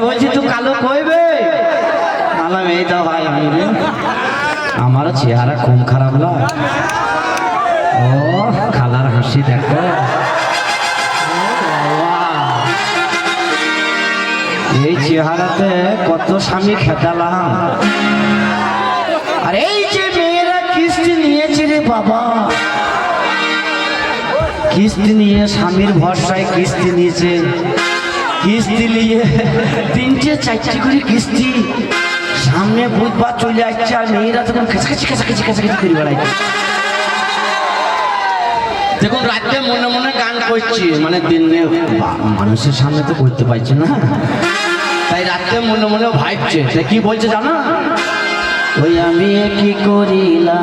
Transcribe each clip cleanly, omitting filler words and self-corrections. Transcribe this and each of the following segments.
বলছি তো কালো কইবে আলাম এই তো ভাই আমি আমারও চেহারা কম খারাপ না ও খালার হাসি দেখো এই চেহারাতে কত স্বামী খেতালাম আর এই যে মেয়েরা কিস্তি নিয়েছে রে বাবা কিস্তি নিয়ে স্বামীর ভরসায় কিস্তি নিয়েছে কিস্তি নিয়ে 3-4 করে কিস্তি সামনে বুধবার চলে আসছে আর মেয়েরা তখন কাছাকাছি করে বেড়াইছে দেখুন রাতে মনে মনে গান করছি মানে দিনে মানুষের সামনে তো করতে পারছে না তাই রাতে মনে মনে ভাবছে কি বলছে জানো ওই আমি কি করিলাম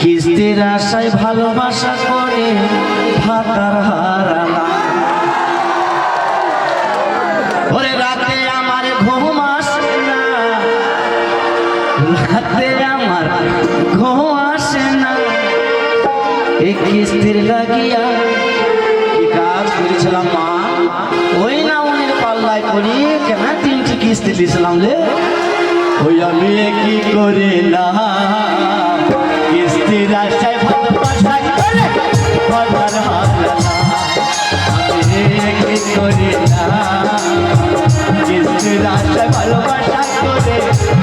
কিস্তির আশায় ভালোবাসা করে ভাতার হারালাম ওরে রাতে আমার ঘুম আসে না রাতে আমার ঘুম আসে না এই কিস্তির লাগিয়া কি কাজ করেছিলাম মা ওই না উনির পাল্লায় করি কেন 3টি কিস্তি দিয়েছিলাম রে ওই আমি কি করে না কিস্তির আশায় ভালোবাসা করে ভাতার হারালাম আমি কি করে না কিস্তির আশায় ভালোবাসা করে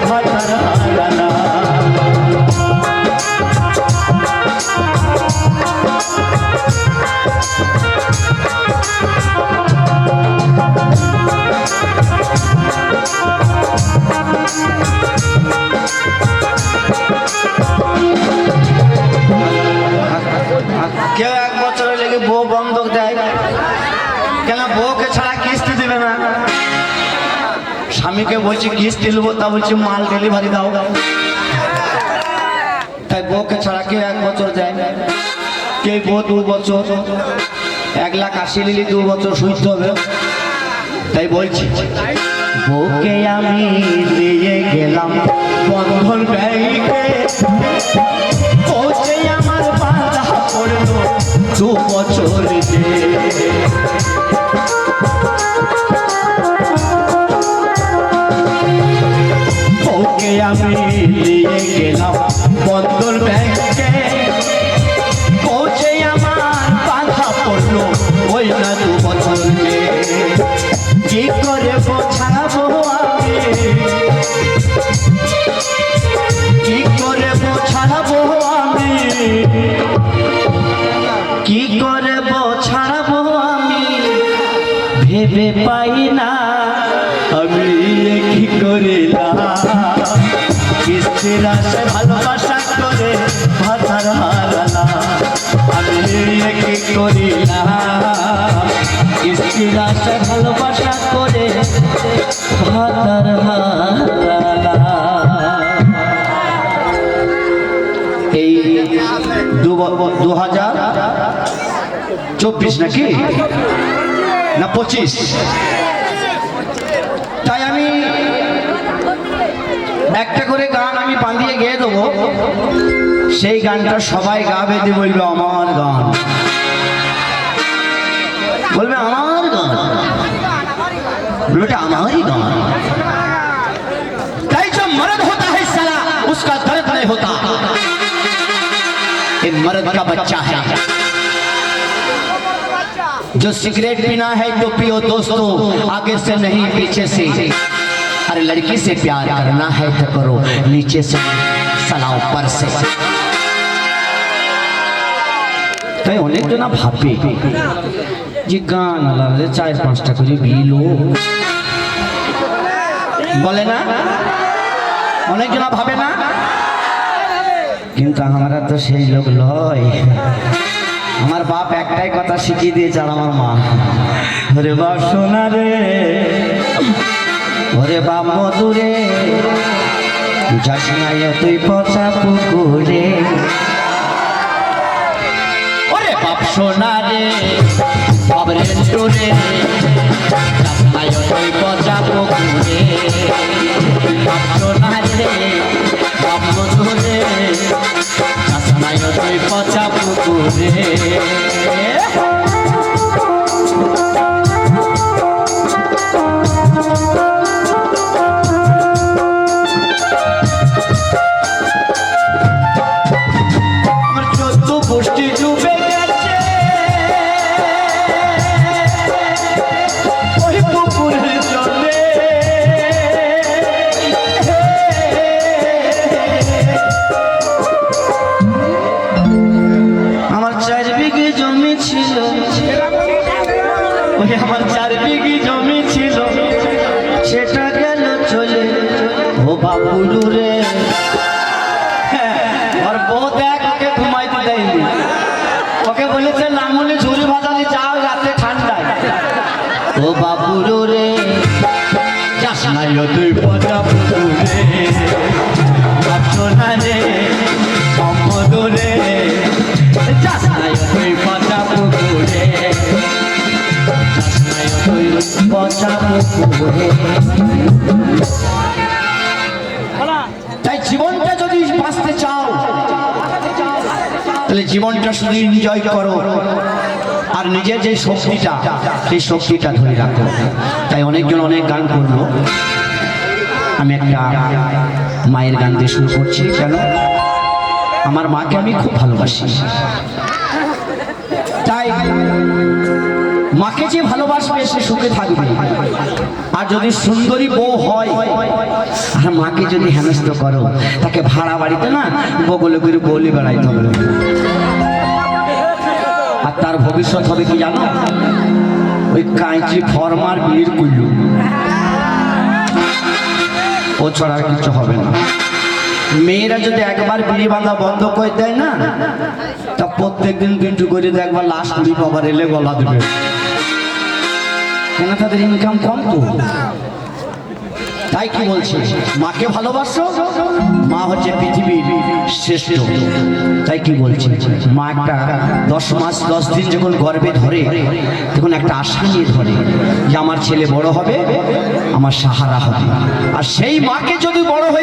ভাতার হারালাম কেউ 1 বছরের লেগে বউ বন্ধক দেয় কেন বউকে ছাড়া কিস্তি দেবে না স্বামীকে বলছি কিস্তি নেবো তা বলছি মাল ডেলিভারি দাও তাই বউকে ছাড়া কেউ 1 বছর দেয় কেউ বউ 2 বছর 1,80,000 নিলে 2 বছর শুইতে হবে তাই বলছি বউকে আমি দিয়ে গেলাম বন্ধন ব্যাংকে পৌঁছে আমার বাধা পড়লো 2 বছর বউকে আমি দিয়ে গেলাম বন্ধন ব্যাংকে পৌঁছে আমার বাধা পড়লো ওই না 2 বছর কি করে বোঝাবো আমি কি করে বোঝাবো আমি কি করে বোঝাবো আমি ভেবে পাই না আমি কি করিলাম কিস্তির আশায় ভালোবাসা করে ভাতার হারালাম আমি কি করিলাম কিস্তির আশায় ভালোবাসা করে ভাতার হারালাম এই 2024 নাকি না 25 তাই আমি একটা করে গান আমি বাঁধিয়ে গেয়ে দেবো সেই গানটা সবাই গাবে দিয়ে বলবে আমার গান বলবে আমার গান বলবে আমারই गान ताई जो मर्द होता है साला उसका दर्द नहीं होता ये मर्द का बच्चा है जो सिगरेट पीना है तो पियो दोस्तों आगे से नहीं पीछे से अरे लड़की से प्यार करना है तो करो नीचे से साला ऊपर से তাই অনেক জন ভাবে যে গান আলাদা 4-5টা করে বিলো বলে না অনেকজন ভাবে না কিন্তু আমরা তো সেই লোক নয় আমার বাপ একটাই কথা শিখিয়ে দিয়েছে আর আমার মা ওরে বাপ সোনা রে ওরে বাপ মধুরে যাস না তুই পচা পুকুরে ওরে বাপ সোনা রে বাবরে তোরে যাস না তুই পচা পুকুরে বাপ সোনা রে বাপ মধুরে যাস না তুই পচা পুকুরে ওই আমার 4 বিঘি জমি ছিল সেটা গেল চলে ও বাবুলু রে। আর বউ দেখ ওকে ঘুমাইতে দেয়নি, ওকে বলেছে লাঙলে ঝুড়ি বাজালে যাও রাতে ঠান্ডায়। ও বাবুলু রে যাস না তুই পচা পুকুরে, না রে অমদরে যাস না তুই পচা পুকুরে, যাস না তুই পচা পুকুরে। তাই জীবনটা যদি বাঁচতে চাও তাহলে জীবনটা শুধু এনজয় করো, আর নিজের যে শক্তিটা সেই শক্তিটা ধরে রাখো। তাই অনেকজন অনেক গান করলো, আমি একটা মায়ের গান দিয়ে শুরু করছি। কেন? আমার মাকে আমি খুব ভালোবাসি, তাই মাকে যে ভালোবাসবে সে সুখে থাকবে। আর যদি সুন্দরী বউ হয় আর মাকে যদি হেনস্থ করো, তাকে ভাড়া বাড়িতে না বগলে করে বলি বেড়াইতে হবে, আর তার ভবিষ্যৎ হবে কি জানো? ওই কাঁচি ফরমার বিড়ির কুল্লু, ও ছড়া কিছু হবে না। মেয়েরা যদি একবার বিড়ি বাঁধা বন্ধ করে দেয় না, তা প্রত্যেকদিন কিন্তু করে দেখবার লাশ কুড়ি পাবার এলে গলা দেবে, কেন? তাদের ইনকাম কম তো। তাই কি বলছে, মাকে ভালোবাসো, মা হচ্ছে পৃথিবীর শ্রেষ্ঠ। তাই কি বলছে, মা একটা 10 মাস 10 দিন যখন গর্ভে ধরে তখন একটা আশা নিয়ে ধরে যে আমার ছেলে বড় হবে, আমার সাহারা হবে। আর সেই মাকে যদি বড় হয়ে